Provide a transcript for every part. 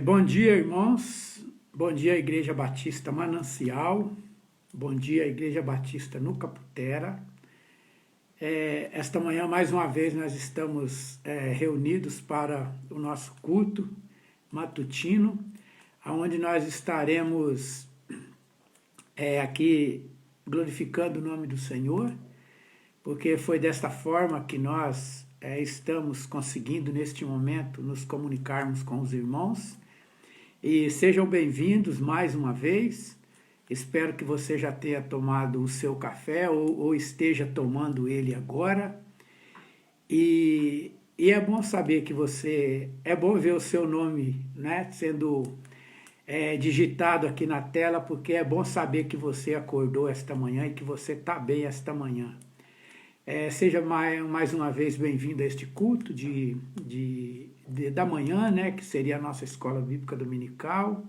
Bom dia, irmãos. Bom dia, Igreja Batista Manancial. Bom dia, Igreja Batista no Caputera. Esta manhã, mais uma vez, nós estamos reunidos para o nosso culto matutino, onde nós estaremos aqui glorificando o nome do Senhor, porque foi desta forma que nós estamos conseguindo, neste momento, nos comunicarmos com os irmãos. E sejam bem-vindos mais uma vez. Espero que você já tenha tomado o seu café ou esteja tomando ele agora. E é bom saber que é bom ver o seu nome, né, sendo digitado aqui na tela, porque é bom saber que você acordou esta manhã e que você está bem esta manhã. Seja mais uma vez bem-vindo a este culto da manhã, né, que seria a nossa escola bíblica dominical.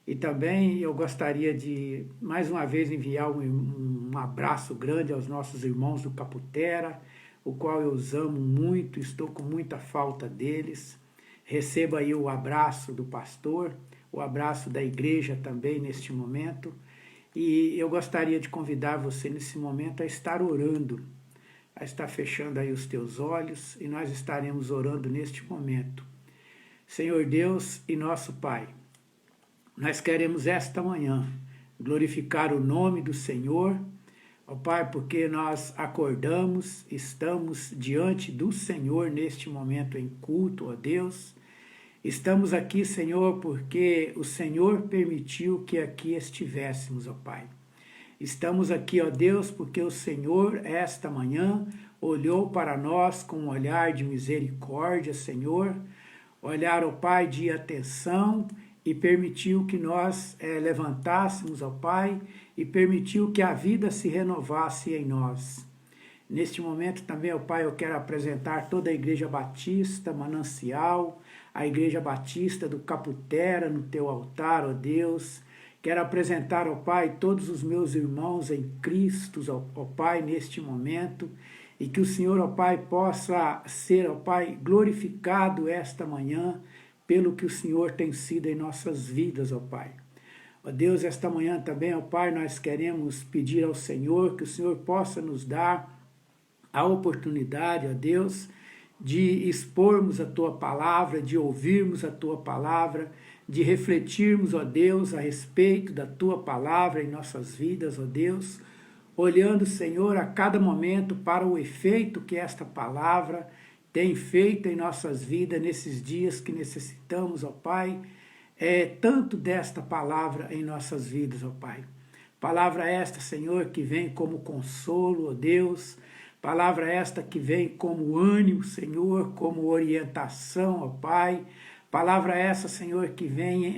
E também eu gostaria de, mais uma vez, enviar um abraço grande aos nossos irmãos do Caputera, o qual eu os amo muito, estou com muita falta deles. Receba aí o abraço do pastor, o abraço da igreja também neste momento. E eu gostaria de convidar você nesse momento a estar orando, a estar fechando aí os teus olhos, e nós estaremos orando neste momento. Senhor Deus e nosso Pai, nós queremos esta manhã glorificar o nome do Senhor, ó Pai, porque nós acordamos, estamos diante do Senhor neste momento em culto, ó Deus. Estamos aqui, Senhor, porque o Senhor permitiu que aqui estivéssemos, ó Pai. Estamos aqui, ó Deus, porque o Senhor, esta manhã, olhou para nós com um olhar de misericórdia, Senhor, olhar, ó Pai, de atenção, e permitiu que nós levantássemos, ó Pai, e permitiu que a vida se renovasse em nós. Neste momento também, ó Pai, eu quero apresentar toda a Igreja Batista Manancial, a Igreja Batista do Caputera no teu altar, ó Deus. Quero apresentar, ó Pai, todos os meus irmãos em Cristo, ó Pai, neste momento, e que o Senhor, ó Pai, possa ser, ó Pai, glorificado esta manhã pelo que o Senhor tem sido em nossas vidas, ó Pai. Ó Deus, esta manhã também, ó Pai, nós queremos pedir ao Senhor que o Senhor possa nos dar a oportunidade, ó Deus, de expormos a Tua Palavra, de ouvirmos a Tua Palavra, de refletirmos, ó Deus, a respeito da Tua Palavra em nossas vidas, ó Deus, olhando, Senhor, a cada momento para o efeito que esta Palavra tem feito em nossas vidas, nesses dias que necessitamos, ó Pai, tanto desta Palavra em nossas vidas, ó Pai. Palavra esta, Senhor, que vem como consolo, ó Deus, palavra esta que vem como ânimo, Senhor, como orientação, ó Pai. Palavra essa, Senhor, que vem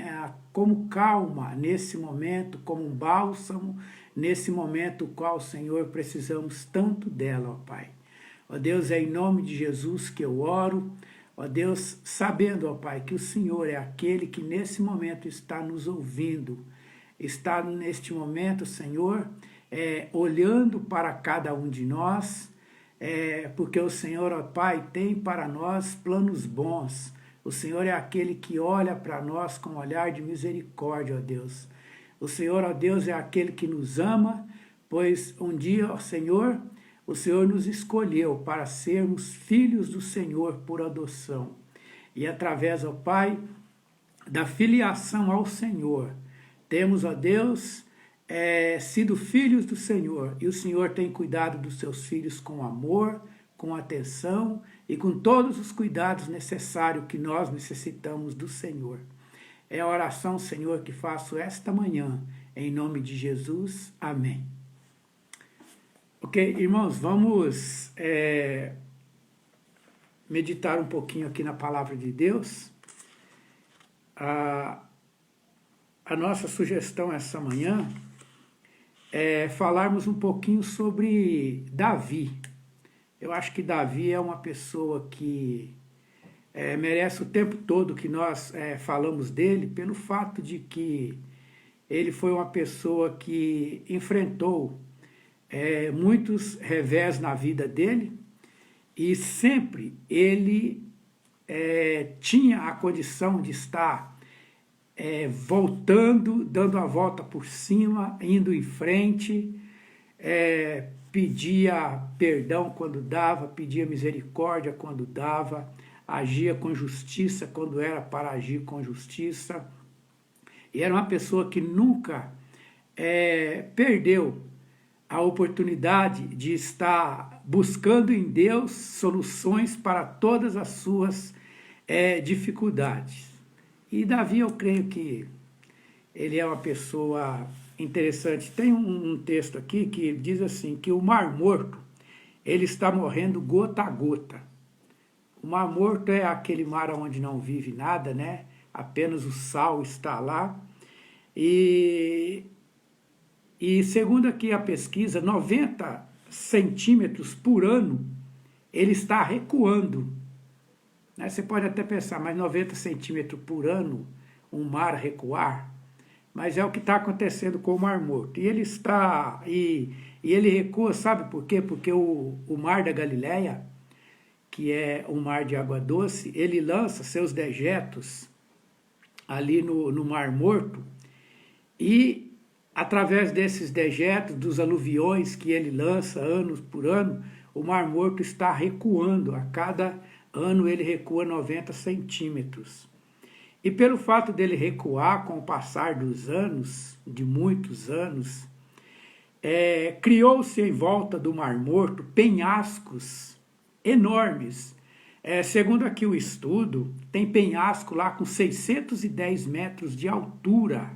como calma nesse momento, como um bálsamo, nesse momento o qual, Senhor, precisamos tanto dela, ó Pai. Ó Deus, é em nome de Jesus que eu oro, ó Deus, sabendo, ó Pai, que o Senhor é aquele que nesse momento está nos ouvindo, está neste momento, Senhor, olhando para cada um de nós, porque o Senhor, ó Pai, tem para nós planos bons. O Senhor é aquele que olha para nós com um olhar de misericórdia, ó Deus. O Senhor, ó Deus, é aquele que nos ama, pois um dia, ó Senhor, o Senhor nos escolheu para sermos filhos do Senhor por adoção. E através, ó Pai, da filiação ao Senhor, temos, ó Deus, sido filhos do Senhor. E o Senhor tem cuidado dos seus filhos com amor, com atenção e com todos os cuidados necessários que nós necessitamos do Senhor. É a oração, Senhor, que faço esta manhã, em nome de Jesus. Amém. Ok, irmãos, vamos meditar um pouquinho aqui na palavra de Deus. A nossa sugestão essa manhã é falarmos um pouquinho sobre Davi. Eu acho que Davi é uma pessoa que merece o tempo todo que nós falamos dele, pelo fato de que ele foi uma pessoa que enfrentou muitos revés na vida dele, e sempre ele tinha a condição de estar voltando, dando a volta por cima, indo em frente, pedia perdão quando dava, pedia misericórdia quando dava, agia com justiça quando era para agir com justiça. E era uma pessoa que nunca perdeu a oportunidade de estar buscando em Deus soluções para todas as suas dificuldades. E Davi, eu creio que ele é uma pessoa interessante. Tem um texto aqui que diz assim, que o Mar Morto, ele está morrendo gota a gota. O Mar Morto é aquele mar onde não vive nada, né? Apenas o sal está lá. E segundo aqui a pesquisa, 90 centímetros por ano, ele está recuando. Você pode até pensar, mas 90 centímetros por ano, um mar recuar? Mas é o que está acontecendo com o Mar Morto. E ele está, e ele recua, sabe por quê? Porque o Mar da Galileia, que é um mar de água doce, ele lança seus dejetos ali no Mar Morto, e através desses dejetos, dos aluviões que ele lança ano por ano, o Mar Morto está recuando. A cada ano ele recua 90 centímetros. E pelo fato dele recuar com o passar dos anos, de muitos anos, criou-se em volta do Mar Morto penhascos enormes. Segundo aqui o estudo, tem penhasco lá com 610 metros de altura,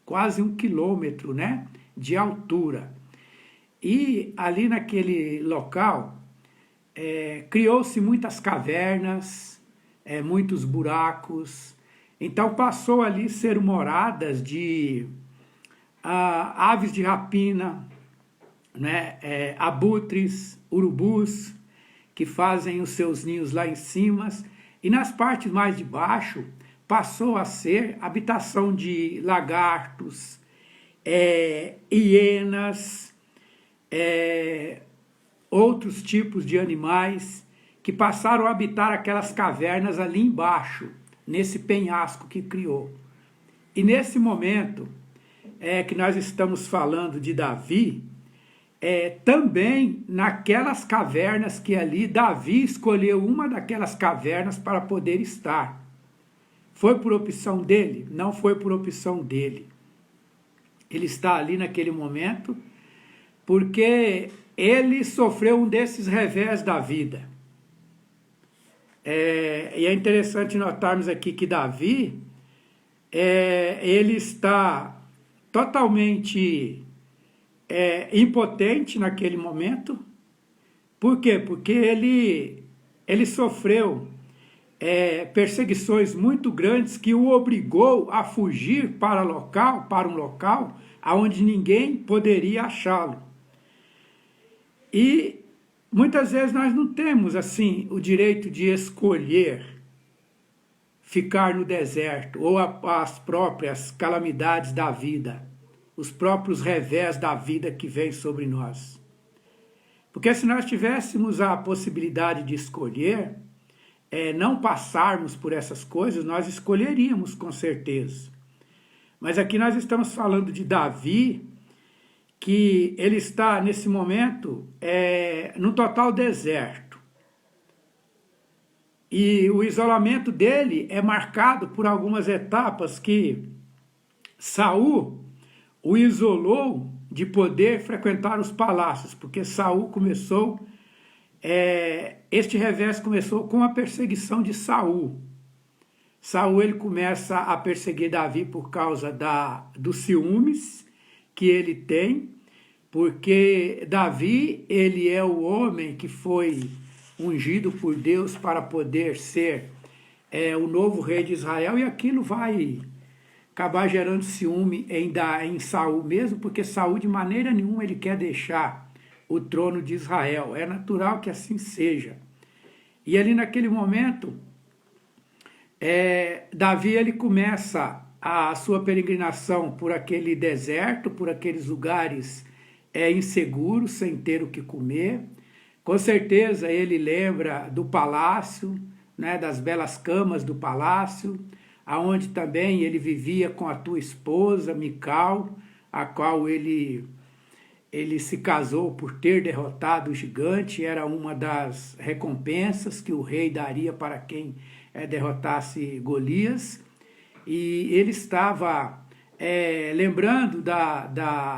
quase 1 quilômetro, né, de altura. E ali naquele local, criou-se muitas cavernas, muitos buracos. Então passou ali a ser moradas de aves de rapina, né, abutres, urubus, que fazem os seus ninhos lá em cima. E nas partes mais de baixo, passou a ser habitação de lagartos, hienas, outros tipos de animais que passaram a habitar aquelas cavernas ali embaixo, nesse penhasco que criou. E nesse momento que nós estamos falando de Davi, também naquelas cavernas que ali, Davi escolheu uma daquelas cavernas para poder estar. Foi por opção dele? Não foi por opção dele. Ele está ali naquele momento porque ele sofreu um desses revés da vida. E é interessante notarmos aqui que Davi, ele está totalmente impotente naquele momento. Por quê? Porque ele sofreu perseguições muito grandes que o obrigou a fugir para um local onde ninguém poderia achá-lo. E muitas vezes nós não temos assim o direito de escolher ficar no deserto ou as próprias calamidades da vida, os próprios revés da vida que vem sobre nós. Porque se nós tivéssemos a possibilidade de escolher, não passarmos por essas coisas, nós escolheríamos com certeza. Mas aqui nós estamos falando de Davi, que ele está nesse momento no total deserto. E o isolamento dele é marcado por algumas etapas que Saul o isolou de poder frequentar os palácios, porque Saul começou, este revés começou com a perseguição de Saul. Saul ele começa a perseguir Davi por causa dos ciúmes que ele tem, porque Davi ele é o homem que foi ungido por Deus para poder ser o novo rei de Israel, e aquilo vai acabar gerando ciúme em Saul mesmo, porque Saul de maneira nenhuma ele quer deixar o trono de Israel. É natural que assim seja. E ali naquele momento, Davi ele começa a sua peregrinação por aquele deserto, por aqueles lugares inseguros, sem ter o que comer. Com certeza ele lembra do palácio, né, das belas camas do palácio, aonde também ele vivia com a tua esposa, Mical, a qual ele se casou por ter derrotado o gigante, era uma das recompensas que o rei daria para quem derrotasse Golias, e ele estava lembrando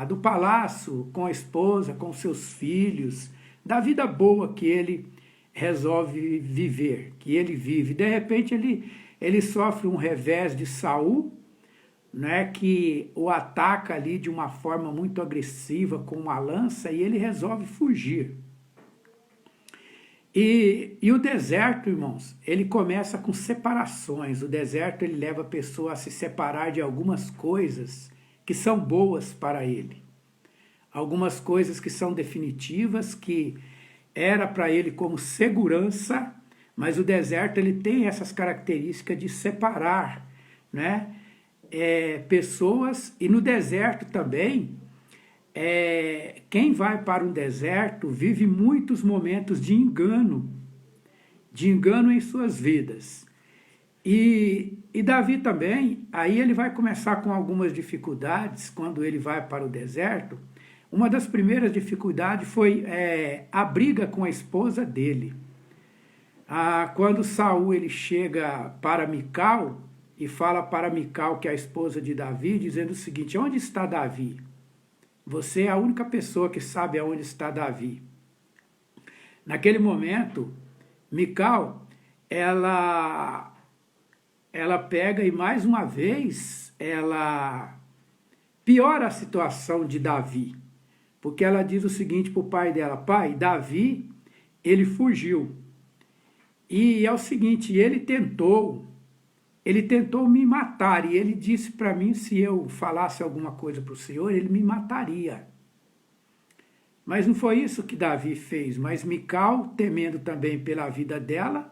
do palácio, com a esposa, com seus filhos, da vida boa que ele resolve viver, que ele vive. De repente ele sofre um revés de Saul, né, que o ataca ali de uma forma muito agressiva com uma lança, e ele resolve fugir. E o deserto, irmãos, ele começa com separações. O deserto ele leva a pessoa a se separar de algumas coisas que são boas para ele. Algumas coisas que são definitivas, que era para ele como segurança, mas o deserto ele tem essas características de separar, né, pessoas. E no deserto também, quem vai para um deserto vive muitos momentos de engano em suas vidas. E Davi também, aí ele vai começar com algumas dificuldades quando ele vai para o deserto. Uma das primeiras dificuldades foi a briga com a esposa dele. Quando Saul ele chega para Mical e fala para Mical, que é a esposa de Davi, dizendo o seguinte: onde está Davi? Você é a única pessoa que sabe aonde está Davi. Naquele momento, Mical, ela pega e mais uma vez, ela piora a situação de Davi. Porque ela diz o seguinte para o pai dela: pai, Davi, ele fugiu. E é o seguinte, ele tentou me matar, e ele disse para mim, se eu falasse alguma coisa para o Senhor, ele me mataria. Mas não foi isso que Davi fez, mas Mical, temendo também pela vida dela,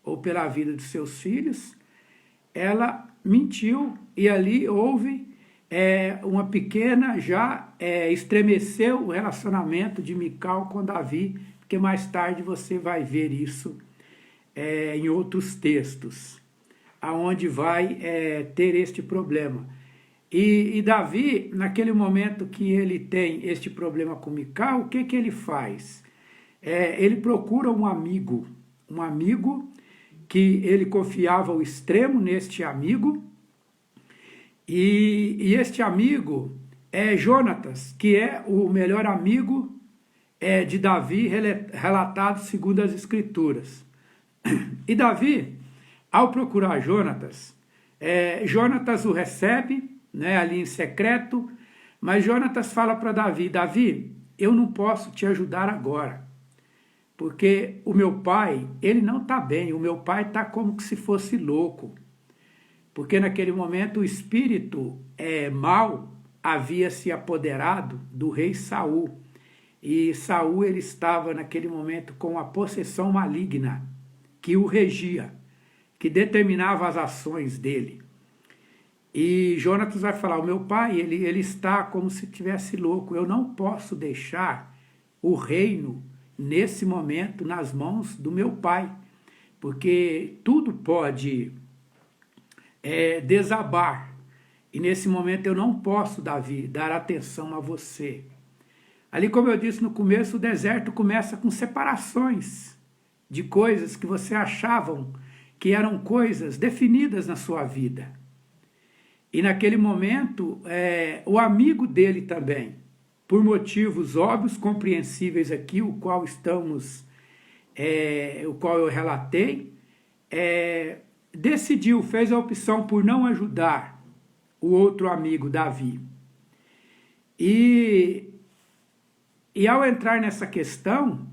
ou pela vida dos seus filhos, ela mentiu, e ali houve uma pequena, estremeceu o relacionamento de Mical com Davi, porque mais tarde você vai ver isso em outros textos, aonde vai ter este problema. E Davi, naquele momento que ele tem este problema com Mical, o que ele faz? Ele procura um amigo que ele confiava ao extremo neste amigo, e este amigo é Jonatas, que é o melhor amigo de Davi, relatado segundo as Escrituras. E Davi, ao procurar Jonatas, Jonatas o recebe, né, ali em secreto, mas Jonatas fala para Davi: Davi, eu não posso te ajudar agora, porque o meu pai, ele não está bem, o meu pai está como que se fosse louco, porque naquele momento o espírito mau havia se apoderado do rei Saul, e Saul ele estava naquele momento com a possessão maligna que o regia, que determinava as ações dele. E Jonatas vai falar: o meu pai, ele está como se estivesse louco, eu não posso deixar o reino, nesse momento, nas mãos do meu pai, porque tudo pode desabar, e nesse momento eu não posso, Davi, dar atenção a você. Ali, como eu disse no começo, o deserto começa com separações de coisas que você achavam que eram coisas definidas na sua vida. E naquele momento, o amigo dele também, por motivos óbvios, compreensíveis aqui, o qual eu relatei, decidiu, fez a opção por não ajudar o outro amigo, Davi. E ao entrar nessa questão,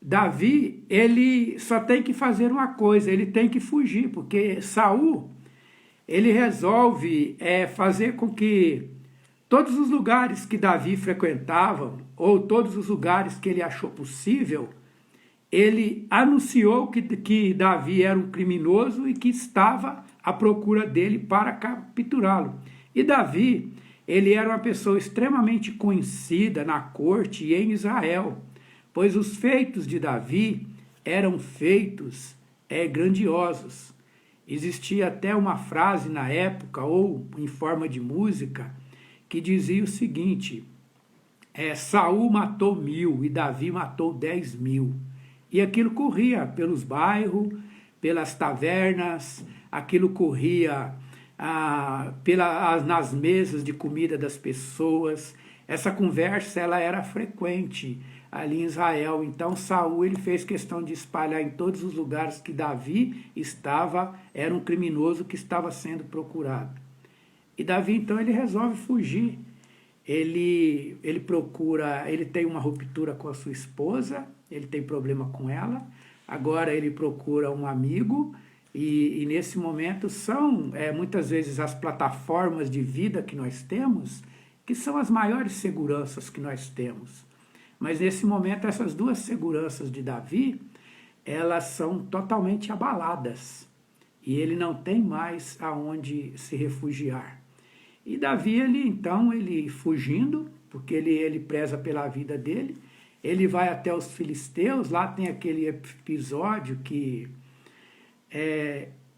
Davi, ele só tem que fazer uma coisa, ele tem que fugir, porque Saul, ele resolve fazer com que todos os lugares que Davi frequentava, ou todos os lugares que ele achou possível, ele anunciou que Davi era um criminoso e que estava à procura dele para capturá-lo. E Davi, ele era uma pessoa extremamente conhecida na corte e em Israel, pois os feitos de Davi eram feitos grandiosos. Existia até uma frase na época, ou em forma de música, que dizia o seguinte: Saul matou 1000 e Davi matou 10.000. E aquilo corria pelos bairros, pelas tavernas, aquilo corria nas mesas de comida das pessoas. Essa conversa ela era frequente ali em Israel. Então Saul ele fez questão de espalhar em todos os lugares que Davi era um criminoso que estava sendo procurado. E Davi então ele resolve fugir. Ele tem uma ruptura com a sua esposa, ele tem problema com ela, agora ele procura um amigo, e nesse momento são muitas vezes as plataformas de vida que nós temos, que são as maiores seguranças que nós temos. Mas nesse momento essas duas seguranças de Davi, elas são totalmente abaladas, e ele não tem mais aonde se refugiar. E Davi, ele fugindo, porque ele preza pela vida dele, ele vai até os filisteus, lá tem aquele episódio que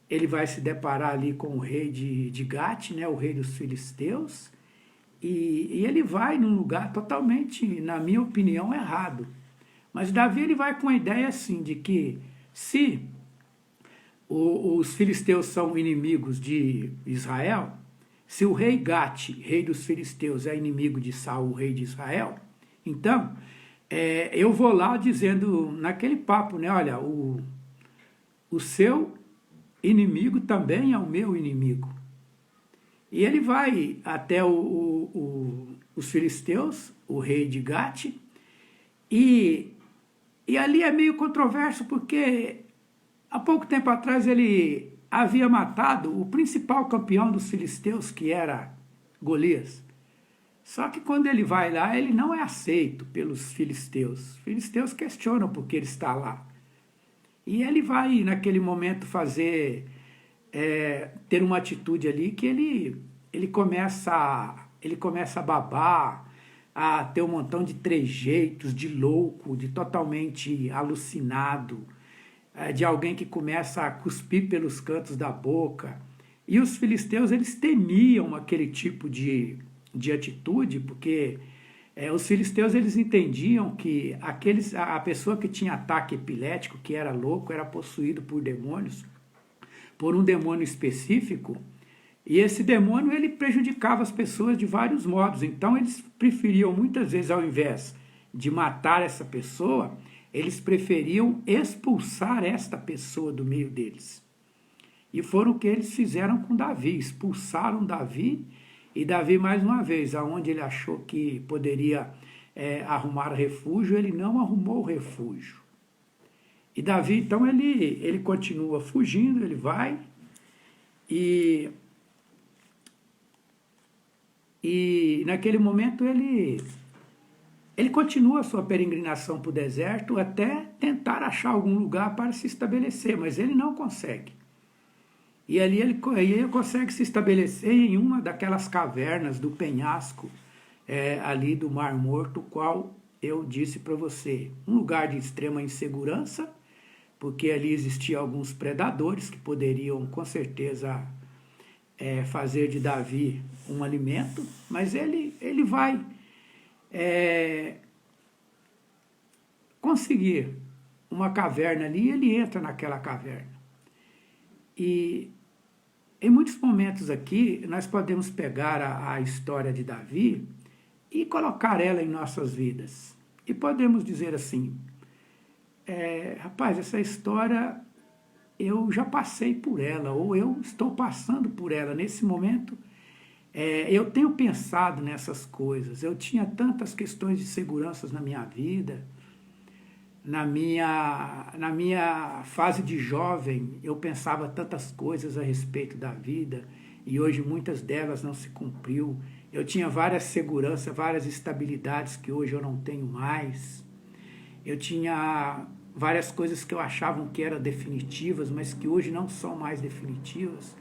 ele vai se deparar ali com o rei de Gate, né, o rei dos filisteus, e ele vai num lugar totalmente, na minha opinião, errado. Mas Davi ele vai com a ideia assim, de que se os filisteus são inimigos de Israel, se o rei Gate, rei dos filisteus, é inimigo de Saul, rei de Israel, então eu vou lá dizendo naquele papo, né? Olha, o seu inimigo também é o meu inimigo. E ele vai até os filisteus, o rei de Gate, e ali é meio controverso porque há pouco tempo atrás ele havia matado o principal campeão dos filisteus, que era Golias. Só que quando ele vai lá, ele não é aceito pelos filisteus. Os filisteus questionam por que ele está lá. E ele vai, naquele momento, ter uma atitude ali que ele começa a babar, a ter um montão de trejeitos, de louco, de totalmente alucinado, de alguém que começa a cuspir pelos cantos da boca. E os filisteus, eles temiam aquele tipo de atitude, porque os filisteus, eles entendiam que a pessoa que tinha ataque epilético, que era louco, era possuído por demônios, por um demônio específico, e esse demônio, ele prejudicava as pessoas de vários modos. Então, eles preferiam, muitas vezes, ao invés de matar essa pessoa, eles preferiam expulsar esta pessoa do meio deles. E foram o que eles fizeram com Davi, expulsaram Davi, e Davi, mais uma vez, aonde ele achou que poderia arrumar refúgio, ele não arrumou refúgio. E Davi, então, ele continua fugindo, ele vai, e naquele momento ele continua a sua peregrinação para o deserto até tentar achar algum lugar para se estabelecer, mas ele não consegue. E ali ele consegue se estabelecer em uma daquelas cavernas do penhasco, ali do Mar Morto, qual eu disse para você. Um lugar de extrema insegurança, porque ali existiam alguns predadores que poderiam, com certeza, fazer de Davi um alimento, mas ele vai conseguir uma caverna ali, e ele entra naquela caverna. E em muitos momentos aqui, nós podemos pegar a história de Davi e colocar ela em nossas vidas. E podemos dizer assim, rapaz, essa história eu já passei por ela, ou eu estou passando por ela nesse momento. Eu tenho pensado nessas coisas, eu tinha tantas questões de segurança na minha vida, na minha fase de jovem, eu pensava tantas coisas a respeito da vida, e hoje muitas delas não se cumpriu. Eu tinha várias seguranças, várias estabilidades que hoje eu não tenho mais. Eu tinha várias coisas que eu achava que eram definitivas, mas que hoje não são mais definitivas.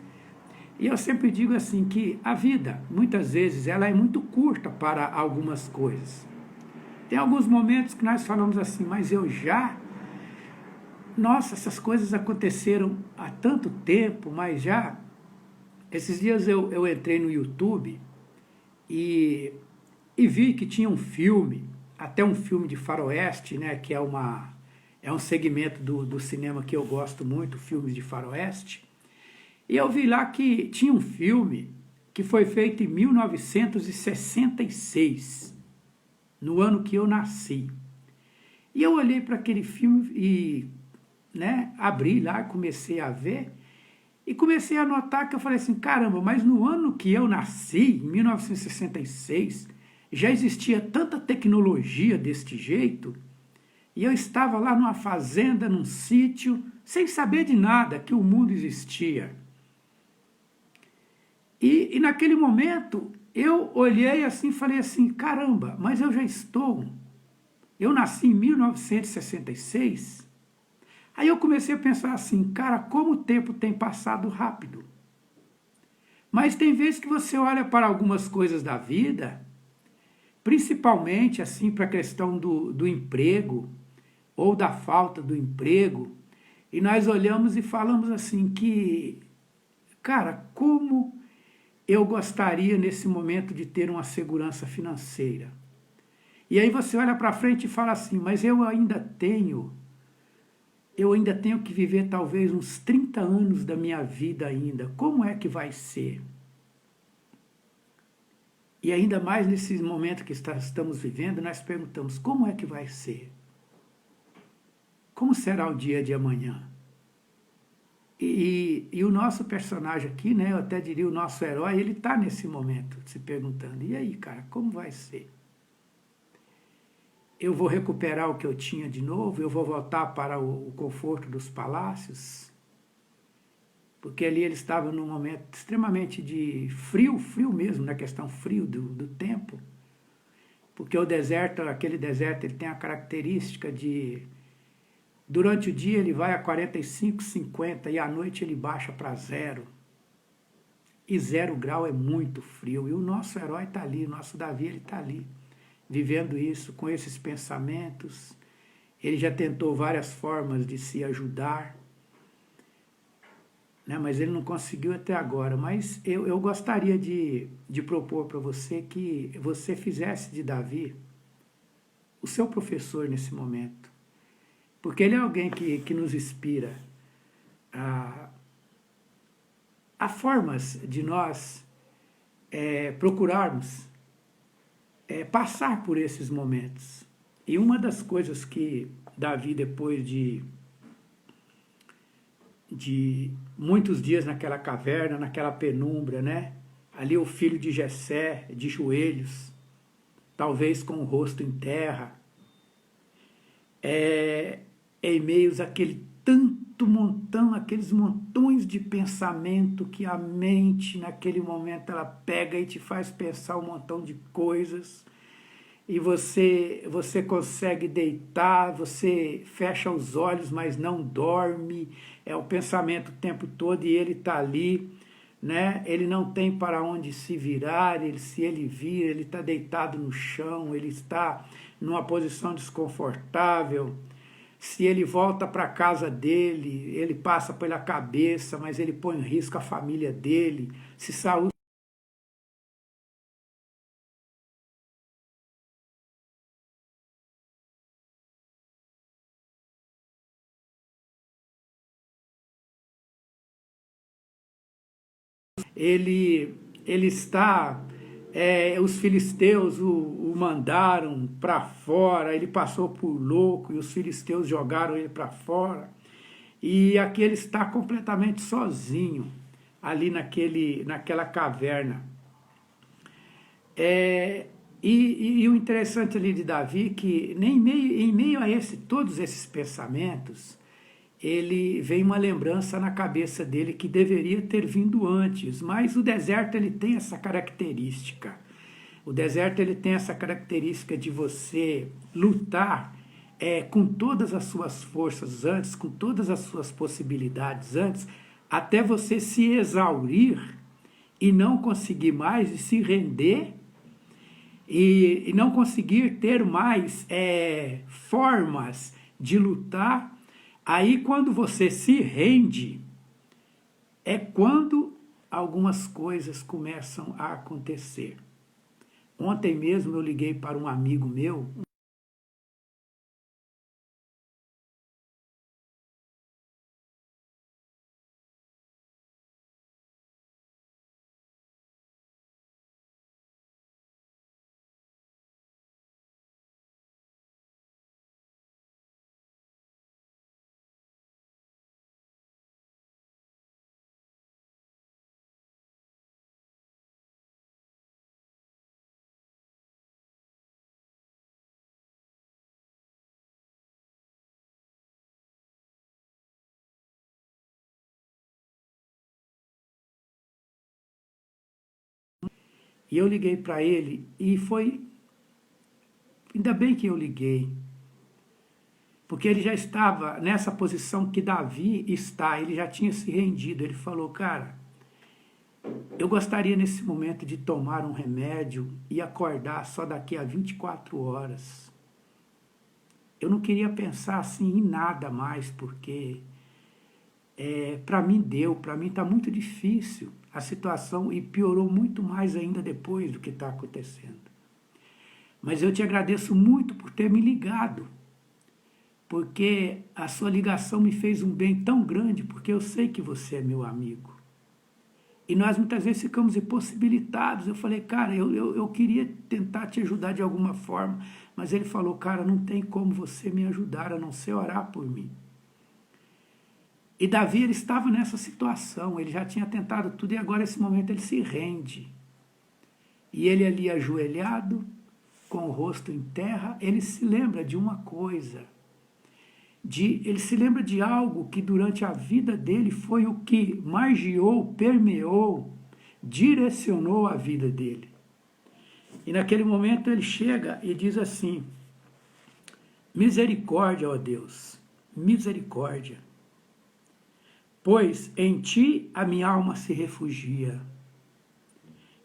E eu sempre digo assim que a vida, muitas vezes, ela é muito curta para algumas coisas. Tem alguns momentos que nós falamos assim, mas eu já nossa, essas coisas aconteceram há tanto tempo, mas já... Esses dias eu entrei no YouTube e vi que tinha um filme, até um filme de faroeste, né, que é um segmento do cinema que eu gosto muito, filmes de faroeste. E eu vi lá que tinha um filme que foi feito em 1966, no ano que eu nasci. E eu olhei para aquele filme e, né, abri lá, comecei a ver, e comecei a notar que eu falei assim, caramba, mas no ano que eu nasci, em 1966, já existia tanta tecnologia deste jeito, e eu estava lá numa fazenda, num sítio, sem saber de nada, que o mundo existia. E naquele momento, eu olhei assim e falei assim, caramba, mas eu nasci em 1966, aí eu comecei a pensar assim, cara, como o tempo tem passado rápido. Mas tem vezes que você olha para algumas coisas da vida, principalmente assim para a questão do emprego, ou da falta do emprego, e nós olhamos e falamos assim que, cara, como eu gostaria nesse momento de ter uma segurança financeira. E aí você olha para frente e fala assim, mas eu ainda tenho que viver talvez uns 30 anos da minha vida ainda. Como é que vai ser? E ainda mais nesse momento que estamos vivendo, nós perguntamos, como é que vai ser? Como será o dia de amanhã? E o nosso personagem aqui, né, eu até diria o nosso herói, ele está nesse momento se perguntando, e aí, cara, como vai ser? Eu vou recuperar o que eu tinha de novo? Eu vou voltar para o conforto dos palácios? Porque ali ele estava num momento extremamente de frio mesmo, na questão frio do tempo. Porque o deserto, aquele deserto, ele tem a característica de... Durante o dia ele vai a 45, 50 e à noite ele baixa para 0. E 0 grau é muito frio. E o nosso herói está ali, o nosso Davi, ele está ali, vivendo isso, com esses pensamentos. Ele já tentou várias formas de se ajudar, né? Mas ele não conseguiu até agora. Mas eu gostaria de propor para você que você fizesse de Davi o seu professor nesse momento. Porque ele é alguém que nos inspira a formas de nós procurarmos passar por esses momentos. E uma das coisas que Davi, depois de muitos dias naquela caverna, naquela penumbra, né? Ali o filho de Jessé, de joelhos, talvez com o rosto em terra, em meio àquele tanto montão, aqueles montões de pensamento que a mente, naquele momento, ela pega e te faz pensar um montão de coisas, e você consegue deitar, você fecha os olhos, mas não dorme, é o pensamento o tempo todo, e ele está ali, né? Ele não tem para onde se virar, se ele vira, ele está deitado no chão, ele está numa posição desconfortável. Se ele volta para a casa dele, ele passa pela cabeça, mas ele põe em risco a família dele. Se saúde, ele está... os filisteus o mandaram para fora, ele passou por louco, e os filisteus jogaram ele para fora. E aqui ele está completamente sozinho, ali naquela caverna. E o interessante ali de Davi, que em meio a todos esses pensamentos, ele vem uma lembrança na cabeça dele que deveria ter vindo antes, mas o deserto ele tem essa característica. O deserto ele tem essa característica de você lutar com todas as suas forças antes, com todas as suas possibilidades antes, até você se exaurir e não conseguir mais, e se render, e não conseguir ter mais formas de lutar, Aí quando você se rende, é quando algumas coisas começam a acontecer. Ontem mesmo eu liguei para um amigo meu, e eu liguei para ele, e foi, ainda bem que eu liguei, porque ele já estava nessa posição que Davi está, ele já tinha se rendido. Ele falou, cara, eu gostaria nesse momento de tomar um remédio e acordar só daqui a 24 horas. Eu não queria pensar assim em nada mais, porque para mim para mim está muito difícil a situação e piorou muito mais ainda depois do que está acontecendo. Mas eu te agradeço muito por ter me ligado, porque a sua ligação me fez um bem tão grande, porque eu sei que você é meu amigo. E nós muitas vezes ficamos impossibilitados. Eu falei, cara, eu queria tentar te ajudar de alguma forma, mas ele falou, cara, não tem como você me ajudar a não ser orar por mim. E Davi, ele estava nessa situação, ele já tinha tentado tudo e agora nesse momento ele se rende. E ele ali ajoelhado, com o rosto em terra, ele se lembra de uma coisa, ele se lembra de algo que durante a vida dele foi o que margeou, permeou, direcionou a vida dele. E naquele momento ele chega e diz assim, misericórdia, ó Deus, misericórdia, pois em ti a minha alma se refugia.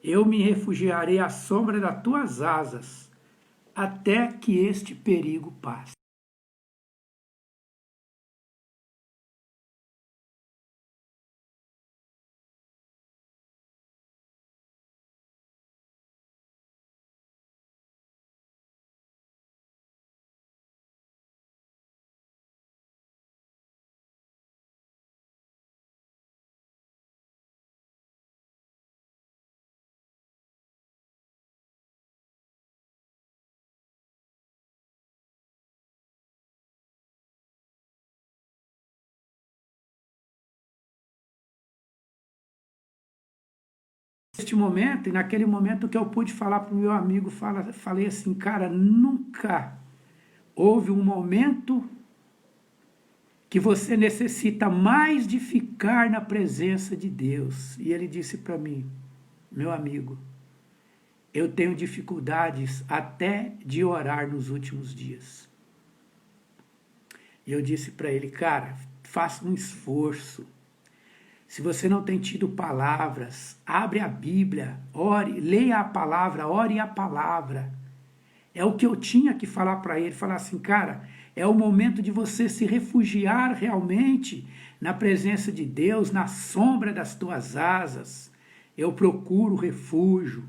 Eu me refugiarei à sombra das tuas asas, até que este perigo passe. Neste momento, e naquele momento que eu pude falar para o meu amigo, falei assim, cara, nunca houve um momento que você necessita mais de ficar na presença de Deus. E ele disse para mim, meu amigo, eu tenho dificuldades até de orar nos últimos dias. E eu disse para ele, cara, faça um esforço. Se você não tem tido palavras, abre a Bíblia, ore, leia a palavra, ore a palavra. É o que eu tinha que falar para ele, falar assim, cara, é o momento de você se refugiar realmente na presença de Deus, na sombra das tuas asas. Eu procuro refúgio.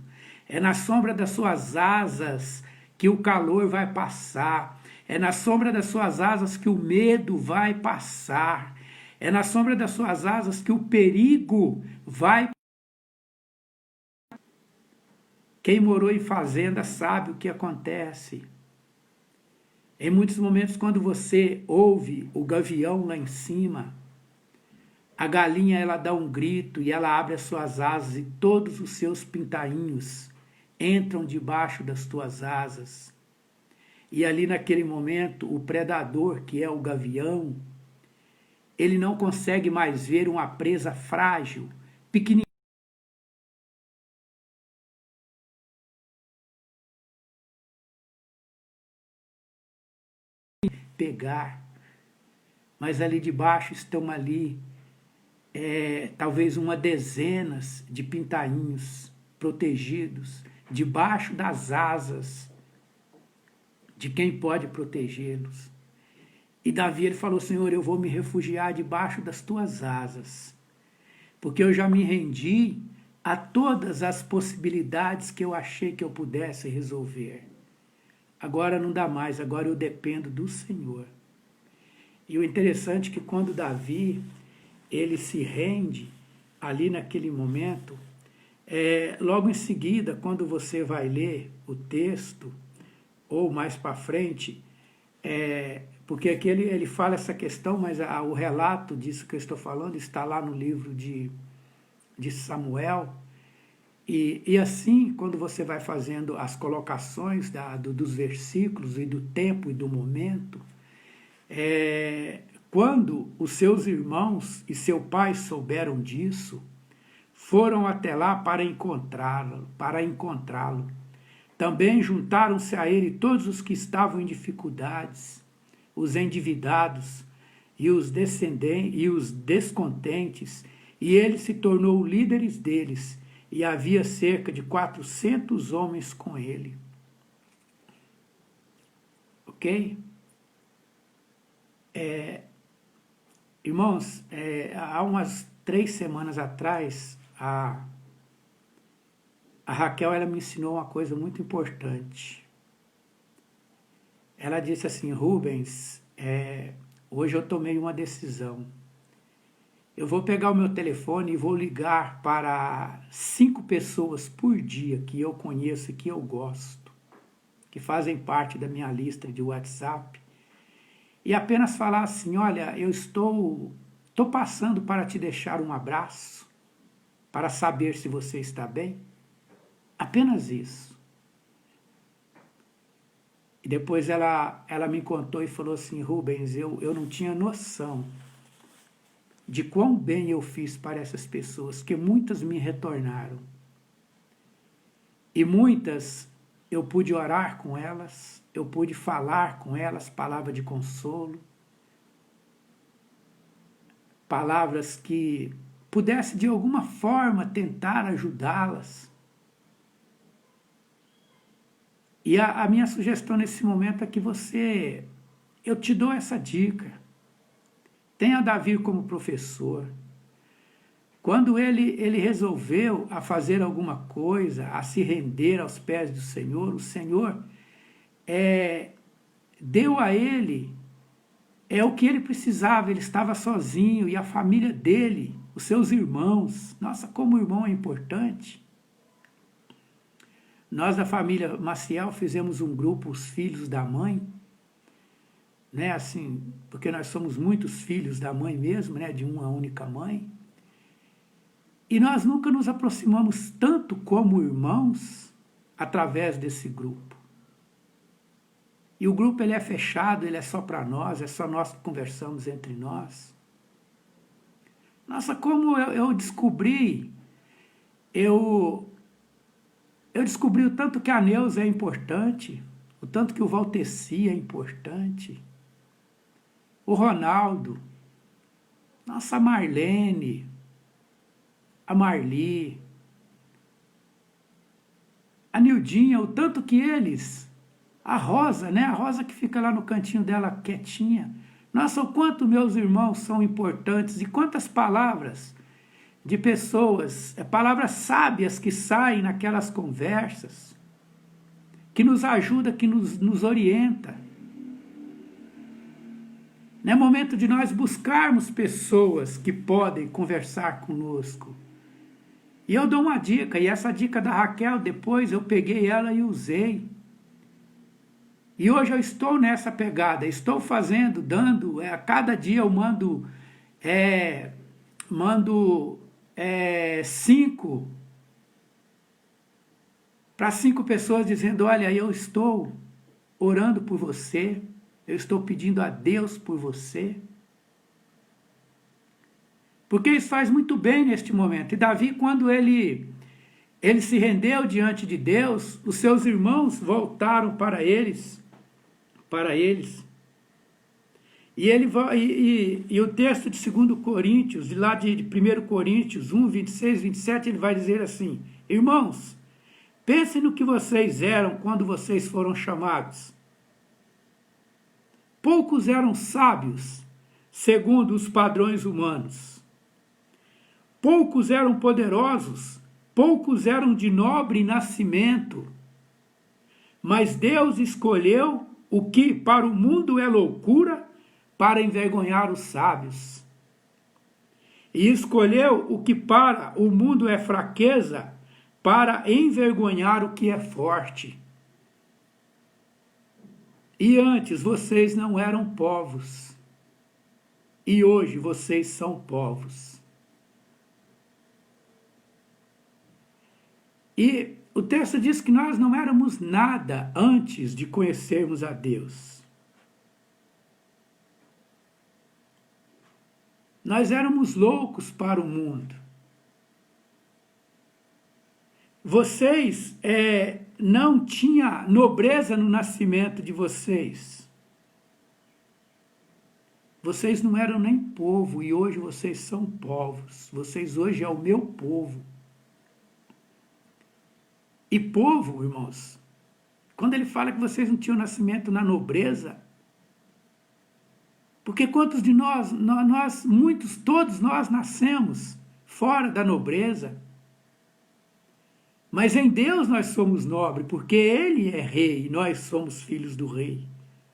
É na sombra das suas asas que o calor vai passar. É na sombra das suas asas que o medo vai passar. É na sombra das suas asas que o perigo vai. Quem morou em fazenda sabe o que acontece. Em muitos momentos, quando você ouve o gavião lá em cima, a galinha ela dá um grito e ela abre as suas asas e todos os seus pintainhos entram debaixo das tuas asas. E ali naquele momento, o predador, que é o gavião, ele não consegue mais ver uma presa frágil, pequenininha, pegar. Mas ali debaixo estão ali, talvez uma dezenas de pintainhos protegidos, debaixo das asas de quem pode protegê-los. E Davi, ele falou, Senhor, eu vou me refugiar debaixo das tuas asas, porque eu já me rendi a todas as possibilidades que eu achei que eu pudesse resolver. Agora não dá mais, agora eu dependo do Senhor. E o interessante é que quando Davi, ele se rende ali naquele momento, logo em seguida, quando você vai ler o texto, ou mais para frente, porque aqui ele fala essa questão, mas o relato disso que eu estou falando está lá no livro de Samuel, e assim, quando você vai fazendo as colocações dos versículos e do tempo e do momento, quando os seus irmãos e seu pai souberam disso, foram até lá para encontrá-lo. Também juntaram-se a ele todos os que estavam em dificuldades, os endividados e os descontentes, e ele se tornou líderes deles, e havia cerca de 400 homens com ele. Ok? Irmãos, há umas 3 semanas atrás, a Raquel, ela me ensinou uma coisa muito importante. Ela disse assim, Rubens, hoje eu tomei uma decisão. Eu vou pegar o meu telefone e vou ligar para 5 pessoas por dia que eu conheço e que eu gosto, que fazem parte da minha lista de WhatsApp, e apenas falar assim, olha, eu estou passando para te deixar um abraço, para saber se você está bem. Apenas isso. E depois ela me contou e falou assim, Rubens, eu não tinha noção de quão bem eu fiz para essas pessoas, que muitas me retornaram. E muitas eu pude orar com elas, eu pude falar com elas, palavra de consolo, palavras que pudesse de alguma forma tentar ajudá-las. E a minha sugestão nesse momento é que eu te dou essa dica. Tenha Davi como professor. Quando ele resolveu a fazer alguma coisa, a se render aos pés do Senhor, o Senhor deu a ele o que ele precisava. Ele estava sozinho e a família dele, os seus irmãos. Nossa, como o irmão é importante. Nós da família Maciel fizemos um grupo, os filhos da mãe, né, assim, porque nós somos muitos filhos da mãe mesmo, né, de uma única mãe. E nós nunca nos aproximamos tanto como irmãos através desse grupo. E o grupo ele é fechado, ele é só para nós, é só nós que conversamos entre nós. Nossa, como eu descobri, eu descobri o tanto que a Neuza é importante, o tanto que o Valteci é importante, o Ronaldo, nossa Marlene, a Marli, a Nildinha, o tanto que eles, a Rosa, né? A Rosa que fica lá no cantinho dela quietinha. Nossa, o quanto meus irmãos são importantes e quantas palavras de pessoas, palavras sábias que saem naquelas conversas, que nos ajuda, que nos orienta. É momento de nós buscarmos pessoas que podem conversar conosco. E eu dou uma dica, e essa dica da Raquel, depois eu peguei ela e usei. E hoje eu estou nessa pegada, estou fazendo, dando, a cada dia eu mando 5 para 5 pessoas dizendo, olha, eu estou orando por você, eu estou pedindo a Deus por você. Porque isso faz muito bem neste momento. E Davi, quando ele se rendeu diante de Deus, os seus irmãos voltaram para eles. E o texto de 2 Coríntios, de lá de 1 Coríntios 1, 26, 27, ele vai dizer assim, irmãos, pensem no que vocês eram quando vocês foram chamados. poucos eram sábios, segundo os padrões humanos. Poucos eram poderosos, poucos eram de nobre nascimento. Mas Deus escolheu o que para o mundo é loucura, para envergonhar os sábios. E escolheu o que para o mundo é fraqueza, para envergonhar o que é forte. E antes vocês não eram povos, e hoje vocês são povos. E o texto diz que nós não éramos nada antes de conhecermos a Deus. Nós éramos loucos para o mundo. Vocês não tinham nobreza no nascimento de vocês. Vocês não eram nem povo e hoje vocês são povos. Vocês hoje é o meu povo. E povo, irmãos, quando ele fala que vocês não tinham nascimento na nobreza, porque quantos de nós, muitos, todos nós nascemos fora da nobreza, mas em Deus nós somos nobres, porque Ele é rei e nós somos filhos do rei.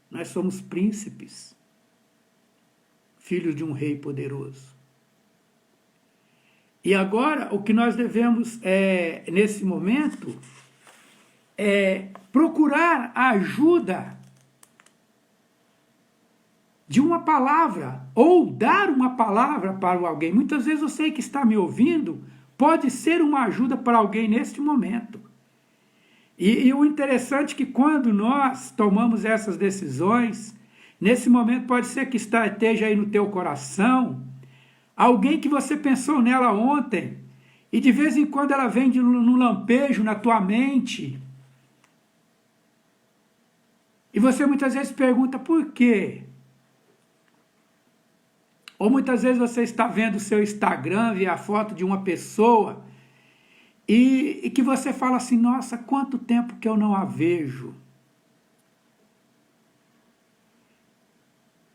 Nós somos príncipes, filhos de um rei poderoso. E agora, o que nós devemos, nesse momento, é procurar a ajuda de uma palavra, ou dar uma palavra para alguém. Muitas vezes você que está me ouvindo pode ser uma ajuda para alguém neste momento. E o interessante é que quando nós tomamos essas decisões, nesse momento pode ser que esteja aí no teu coração alguém que você pensou nela ontem, e de vez em quando ela vem num lampejo na tua mente. E você muitas vezes pergunta por quê? Ou muitas vezes você está vendo o seu Instagram, vê a foto de uma pessoa, e que você fala assim, nossa, quanto tempo que eu não a vejo.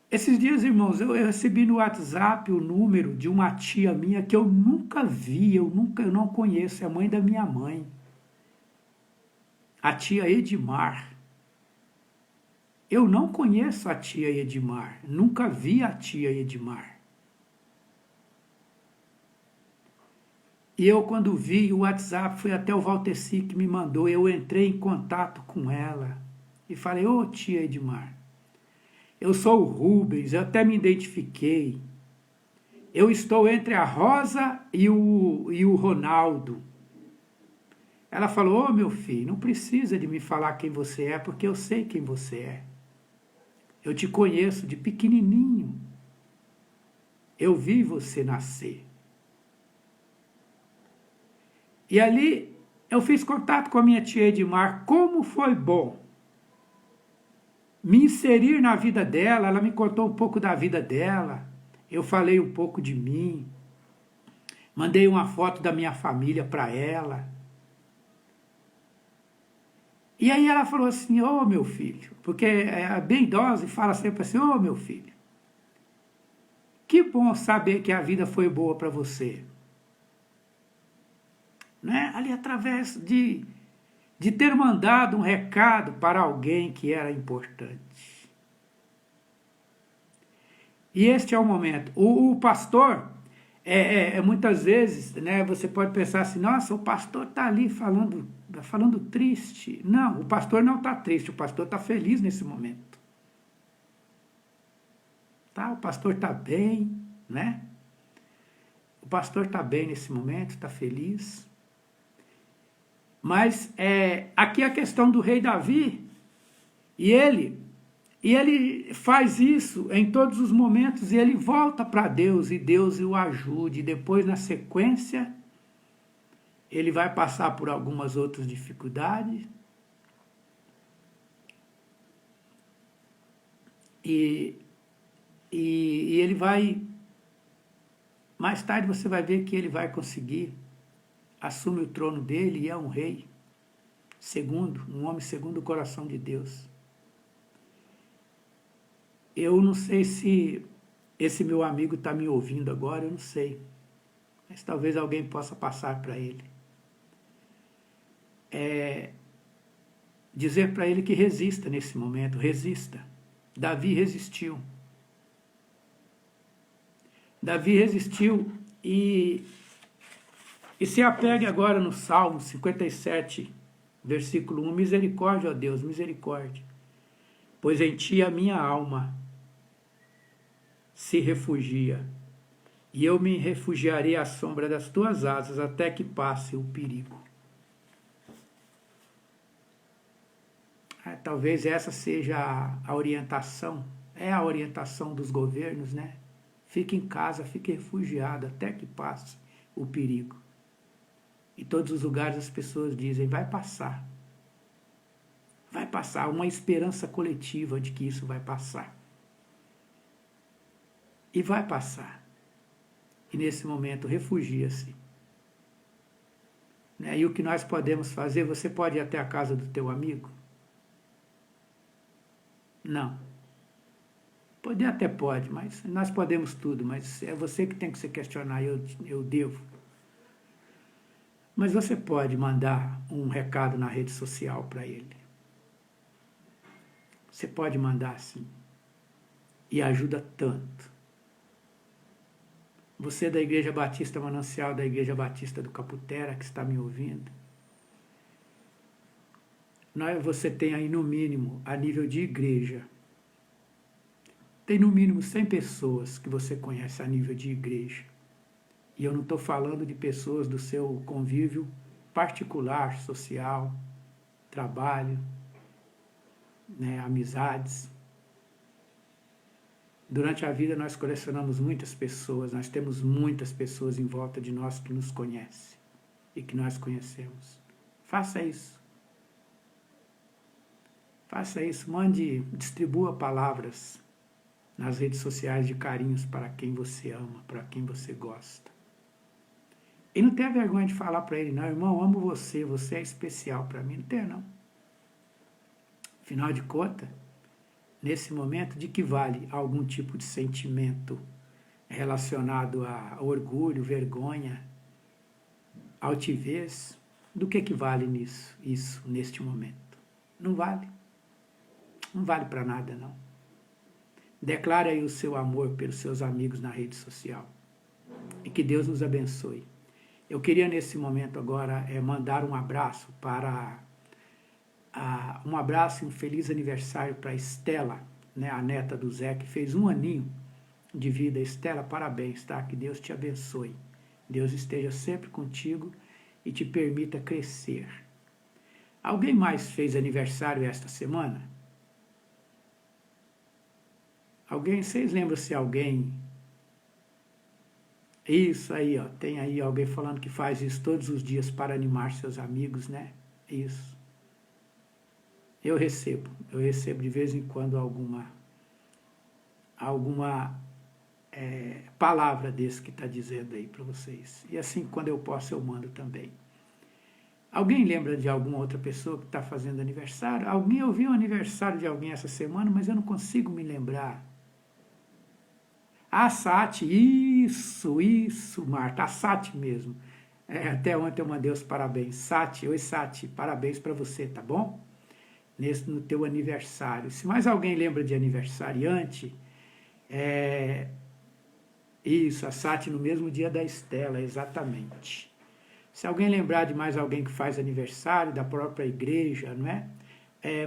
Esses dias, irmãos, eu recebi no WhatsApp o número de uma tia minha que eu nunca vi, eu não conheço, é a mãe da minha mãe. A tia Edmar. Eu não conheço a tia Edmar, nunca vi a tia Edmar. E eu, quando vi o WhatsApp, fui até o Valteci que me mandou, eu entrei em contato com ela e falei, ô tia Edmar, eu sou o Rubens, eu até me identifiquei. Eu estou entre a Rosa e o Ronaldo. Ela falou, ô meu filho, não precisa de me falar quem você é, porque eu sei quem você é. Eu te conheço de pequenininho. Eu vi você nascer. E ali eu fiz contato com a minha tia Edmar. Como foi bom me inserir na vida dela. Ela me contou um pouco da vida dela. Eu falei um pouco de mim. Mandei uma foto da minha família para ela. E aí ela falou assim, ô meu filho, porque é bem idosa e fala sempre assim, ô meu filho, que bom saber que a vida foi boa para você. Né? Ali através de ter mandado um recado para alguém que era importante. E este é o momento. O pastor, muitas vezes, né, você pode pensar assim, nossa, o pastor está ali falando triste. Não, o pastor não está triste, o pastor está feliz nesse momento. Tá? O pastor está bem, né? O pastor está bem nesse momento, está feliz. Mas aqui a questão do rei Davi, e ele faz isso em todos os momentos, e ele volta para Deus, e Deus o ajude, e depois na sequência, ele vai passar por algumas outras dificuldades, e ele vai, mais tarde você vai ver que ele vai conseguir, assume o trono dele e é um rei, um homem segundo o coração de Deus. Eu não sei se esse meu amigo está me ouvindo agora, eu não sei. Mas talvez alguém possa passar para ele. Dizer para ele que resista nesse momento, resista. Davi resistiu. Davi resistiu e se apegue agora no Salmo 57, versículo 1. Misericórdia, ó Deus, misericórdia. Pois em ti a minha alma se refugia, e eu me refugiarei à sombra das tuas asas até que passe o perigo. Talvez essa seja a orientação, é a orientação dos governos, né? Fique em casa, fique refugiado até que passe o perigo. Em todos os lugares as pessoas dizem, vai passar. Vai passar, uma esperança coletiva de que isso vai passar. E vai passar. E nesse momento, refugia-se. E o que nós podemos fazer, você pode ir até a casa do teu amigo? Não. Poder até pode, mas nós podemos tudo, mas é você que tem que se questionar, eu devo. Mas você pode mandar um recado na rede social para ele. Você pode mandar sim. E ajuda tanto. Você da Igreja Batista Manancial, da Igreja Batista do Caputera, que está me ouvindo, você tem aí no mínimo, a nível de igreja, tem no mínimo 100 pessoas que você conhece a nível de igreja. E eu não estou falando de pessoas do seu convívio particular, social, trabalho, amizades. Durante a vida nós colecionamos muitas pessoas, nós temos muitas pessoas em volta de nós que nos conhecem e que nós conhecemos. Faça isso. Faça isso, distribua palavras nas redes sociais de carinhos para quem você ama, para quem você gosta. E não tenha vergonha de falar para ele, não, irmão, amo você, você é especial para mim. Não tenha, não. Afinal de contas, nesse momento, de que vale algum tipo de sentimento relacionado a orgulho, vergonha, altivez? Do que vale isso neste momento? Não vale. Não vale para nada, não. Declare aí o seu amor pelos seus amigos na rede social. E que Deus nos abençoe. Eu queria nesse momento agora mandar um abraço um abraço e um feliz aniversário para Estela, a neta do Zé, que fez 1 aninho de vida. Estela, parabéns, tá? Que Deus te abençoe. Deus esteja sempre contigo e te permita crescer. Alguém mais fez aniversário esta semana? Vocês lembram se alguém... Isso aí, ó, tem aí alguém falando que faz isso todos os dias para animar seus amigos, né? Isso. Eu recebo de vez em quando alguma palavra desse que está dizendo aí para vocês. E assim, quando eu posso, eu mando também. Alguém lembra de alguma outra pessoa que está fazendo aniversário? Eu vi um aniversário de alguém essa semana, mas eu não consigo me lembrar. A Sati, isso, Marta, a Sati mesmo. Até ontem eu mandei os parabéns. Sati, oi Sati, parabéns para você, tá bom? No teu aniversário. Se mais alguém lembra de aniversariante, isso, a Sati no mesmo dia da Estela, exatamente. Se alguém lembrar de mais alguém que faz aniversário, da própria igreja, não é?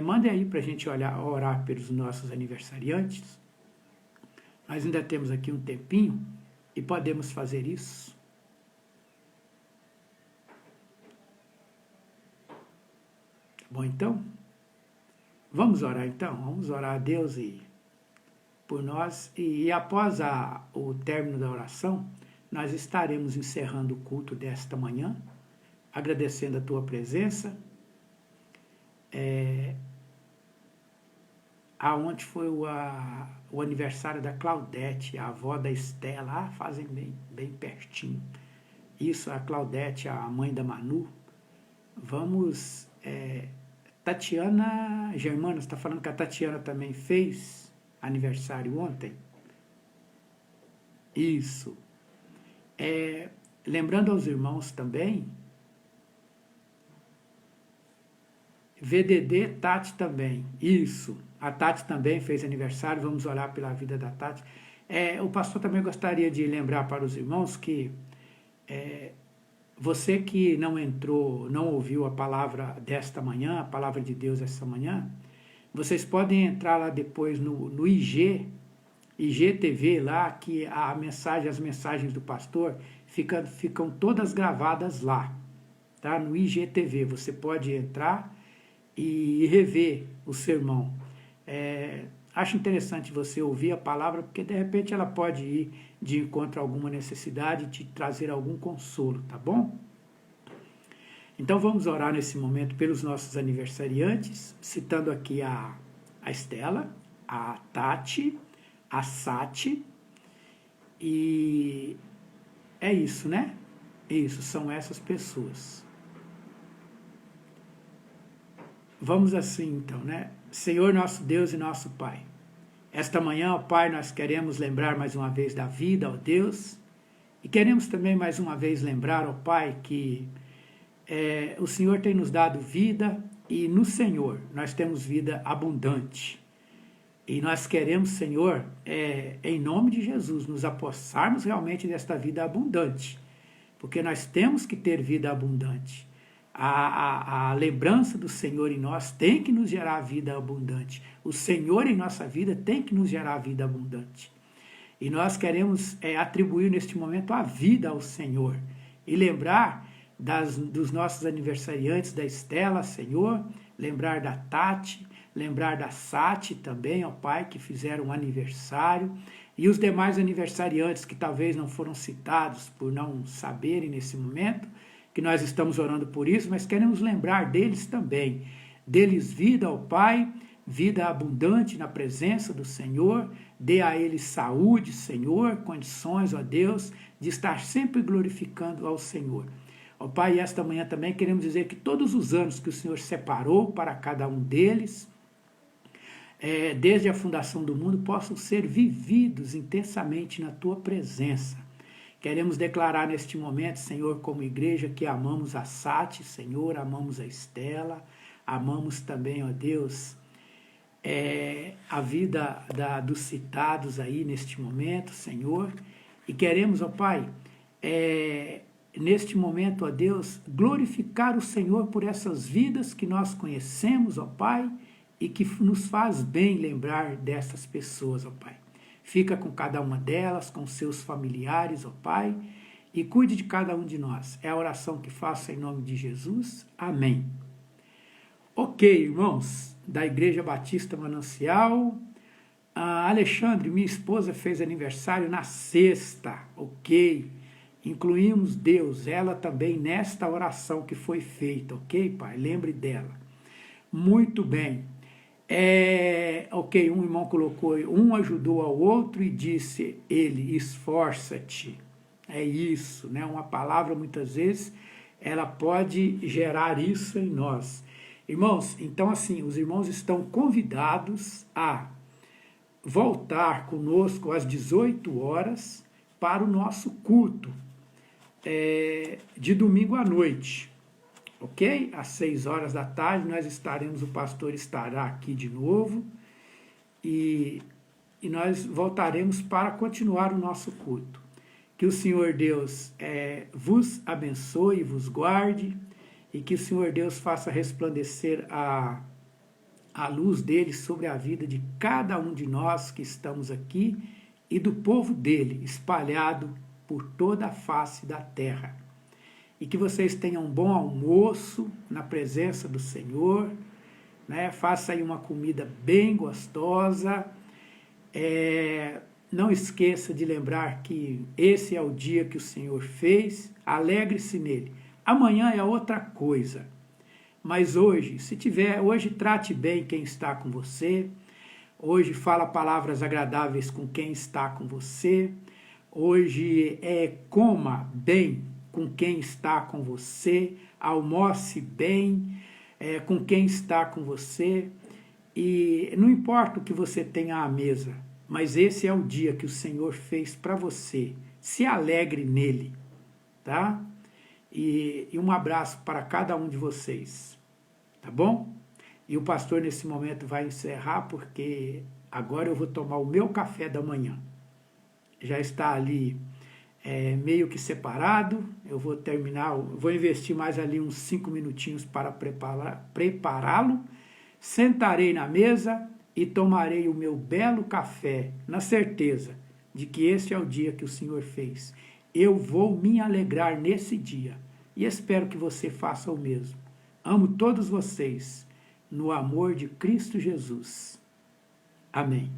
Mande aí para a gente orar pelos nossos aniversariantes. Nós ainda temos aqui um tempinho e podemos fazer isso. Bom, então, vamos orar então? Vamos orar a Deus por nós. E após o término da oração, nós estaremos encerrando o culto desta manhã, agradecendo a tua presença. Aonde foi o aniversário da Claudete, a avó da Estela, fazem bem pertinho. Isso, a Claudete, a mãe da Manu. Tatiana Germano, está falando que a Tatiana também fez. aniversário ontem? Isso. Lembrando aos irmãos também, VDD, Tati também. Isso. A Tati também fez aniversário, vamos orar pela vida da Tati. O pastor também gostaria de lembrar para os irmãos que você que não entrou, não ouviu a palavra desta manhã, a palavra de Deus esta manhã, vocês podem entrar lá depois no IGTV lá, que as mensagens do pastor ficam todas gravadas lá, tá? No IGTV, você pode entrar e rever o sermão. Acho interessante você ouvir a palavra, porque de repente ela pode ir de encontro a alguma necessidade, te trazer algum consolo, tá bom? Então vamos orar nesse momento pelos nossos aniversariantes, citando aqui a Estela, a Tati, a Sati, e é isso, né? Isso, são essas pessoas. Vamos assim então, né? Senhor nosso Deus e nosso Pai, esta manhã, ó Pai, nós queremos lembrar mais uma vez da vida, ó Deus, e queremos também mais uma vez lembrar, ó Pai, que o Senhor tem nos dado vida e no Senhor nós temos vida abundante. E nós queremos, Senhor, em nome de Jesus, nos apossarmos realmente desta vida abundante, porque nós temos que ter vida abundante. A lembrança do Senhor em nós tem que nos gerar vida abundante. O Senhor em nossa vida tem que nos gerar vida abundante. E nós queremos atribuir neste momento a vida ao Senhor. E lembrar dos nossos aniversariantes, da Estela, Senhor, lembrar da Tati, lembrar da Sati também, ó Pai, que fizeram um aniversário, e os demais aniversariantes que talvez não foram citados por não saberem nesse momento, que nós estamos orando por isso, mas queremos lembrar deles também. Deles vida, ó Pai, vida abundante na presença do Senhor, dê a eles saúde, Senhor, condições, ó Deus, de estar sempre glorificando ao Senhor. Ó Pai, esta manhã também queremos dizer que todos os anos que o Senhor separou para cada um deles, desde a fundação do mundo, possam ser vividos intensamente na Tua presença. Queremos declarar neste momento, Senhor, como igreja, que amamos a Sati, Senhor, amamos a Estela, amamos também, ó Deus, a vida dos citados aí neste momento, Senhor, e queremos, ó Pai, neste momento, ó Deus, glorificar o Senhor por essas vidas que nós conhecemos, ó Pai, e que nos faz bem lembrar dessas pessoas, ó Pai. Fica com cada uma delas, com seus familiares, ó Pai, e cuide de cada um de nós. É a oração que faço em nome de Jesus. Amém. Ok, irmãos, da Igreja Batista Manancial, Alexandre, minha esposa, fez aniversário na sexta, ok? Incluímos Deus, ela também, nesta oração que foi feita, ok, Pai? Lembre dela. Muito bem. Ok, um irmão colocou, um ajudou ao outro e disse, ele, esforça-te. É isso, né? Uma palavra, muitas vezes, ela pode gerar isso em nós. Irmãos, então assim, os irmãos estão convidados a voltar conosco às 18 horas para o nosso culto de domingo à noite. Ok? Às 6 horas da tarde nós estaremos, o pastor estará aqui de novo e nós voltaremos para continuar o nosso culto. Que o Senhor Deus vos abençoe, vos guarde e que o Senhor Deus faça resplandecer a luz dele sobre a vida de cada um de nós que estamos aqui e do povo dele, espalhado por toda a face da terra. E que vocês tenham um bom almoço na presença do Senhor, né? Faça aí uma comida bem gostosa. Não esqueça de lembrar que esse é o dia que o Senhor fez, alegre-se nele. Amanhã é outra coisa, mas hoje, hoje trate bem quem está com você, hoje fala palavras agradáveis com quem está com você, hoje coma bem com quem está com você, almoce bem com quem está com você E não importa o que você tenha à mesa, mas esse é o dia que o Senhor fez para você. Se alegre nele, tá? E um abraço para cada um de vocês, tá bom? E o pastor nesse momento vai encerrar, porque agora eu vou tomar o meu café da manhã. Já está ali meio que separado, eu vou terminar, vou investir mais ali uns 5 minutinhos para prepará-lo, sentarei na mesa e tomarei o meu belo café, na certeza de que este é o dia que o Senhor fez. Eu vou me alegrar nesse dia e espero que você faça o mesmo. Amo todos vocês no amor de Cristo Jesus. Amém.